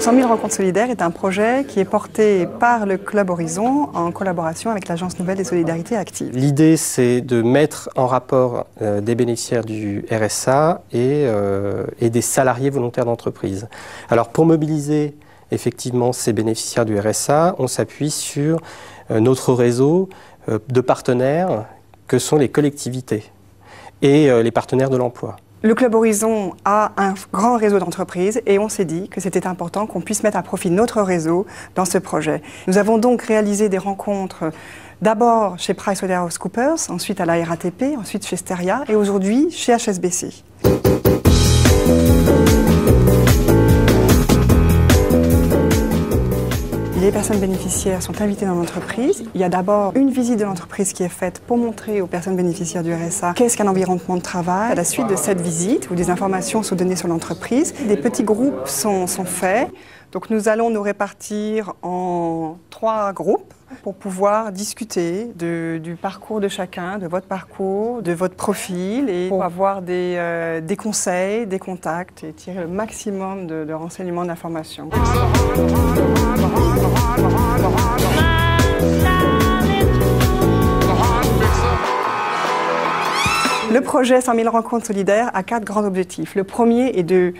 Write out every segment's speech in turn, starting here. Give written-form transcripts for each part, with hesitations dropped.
100 000 rencontres solidaires est un projet qui est porté par le Club Horizon en collaboration avec l'Agence Nouvelle des Solidarités Actives. L'idée, c'est de mettre en rapport des bénéficiaires du RSA et des salariés volontaires d'entreprise. Alors pour mobiliser effectivement ces bénéficiaires du RSA, on s'appuie sur notre réseau de partenaires que sont les collectivités et les partenaires de l'emploi. Le Club Horizon a un grand réseau d'entreprises et on s'est dit que c'était important qu'on puisse mettre à profit notre réseau dans ce projet. Nous avons donc réalisé des rencontres d'abord chez PricewaterhouseCoopers, ensuite à la RATP, ensuite chez Steria et aujourd'hui chez HSBC. Les personnes bénéficiaires sont invitées dans l'entreprise. Il y a d'abord une visite de l'entreprise qui est faite pour montrer aux personnes bénéficiaires du RSA qu'est-ce qu'un environnement de travail. À la suite de cette visite, où des informations sont données sur l'entreprise, des petits groupes sont faits. Donc nous allons nous répartir en 3 groupes pour pouvoir discuter du parcours de chacun, de votre parcours, de votre profil et pour avoir des conseils, des contacts et tirer le maximum de renseignements, d'informations. Le projet 100 000 rencontres solidaires a 4 grands objectifs. Le premier est de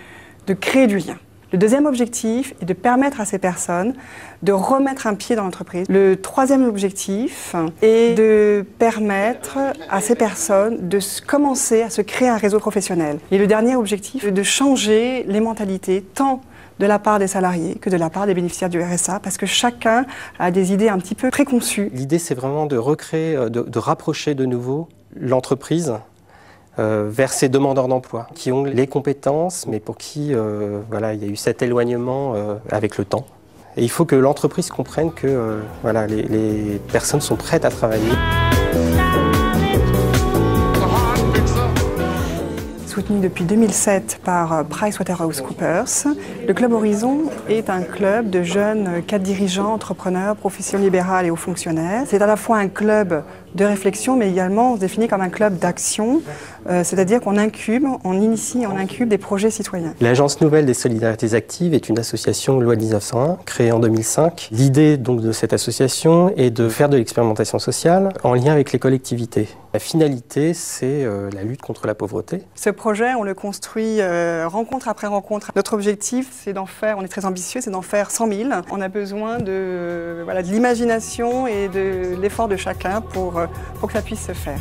créer du lien. Le deuxième objectif est de permettre à ces personnes de remettre un pied dans l'entreprise. Le troisième objectif est de permettre à ces personnes de commencer à se créer un réseau professionnel. Et le dernier objectif est de changer les mentalités, tant de la part des salariés que de la part des bénéficiaires du RSA, parce que chacun a des idées un petit peu préconçues. L'idée, c'est vraiment de recréer, de rapprocher de nouveau l'entreprise vers ces demandeurs d'emploi qui ont les compétences, mais pour qui voilà, il y a eu cet éloignement avec le temps. Et il faut que l'entreprise comprenne que voilà, les personnes sont prêtes à travailler. Soutenu depuis 2007 par PricewaterhouseCoopers, le Club Horizon est un club de jeunes cadres dirigeants, entrepreneurs, professions libérales et hauts fonctionnaires. C'est à la fois un club de réflexion, mais également on se définit comme un club d'action, c'est-à-dire qu'on incube, on initie, on incube des projets citoyens. L'Agence Nouvelle des Solidarités Actives est une association loi de 1901, créée en 2005. L'idée donc de cette association est de faire de l'expérimentation sociale en lien avec les collectivités. La finalité, c'est la lutte contre la pauvreté. Ce projet, on le construit rencontre après rencontre. Notre objectif, c'est d'en faire, on est très ambitieux, c'est d'en faire 100 000. On a besoin de l'imagination et de l'effort de chacun pour que ça puisse se faire.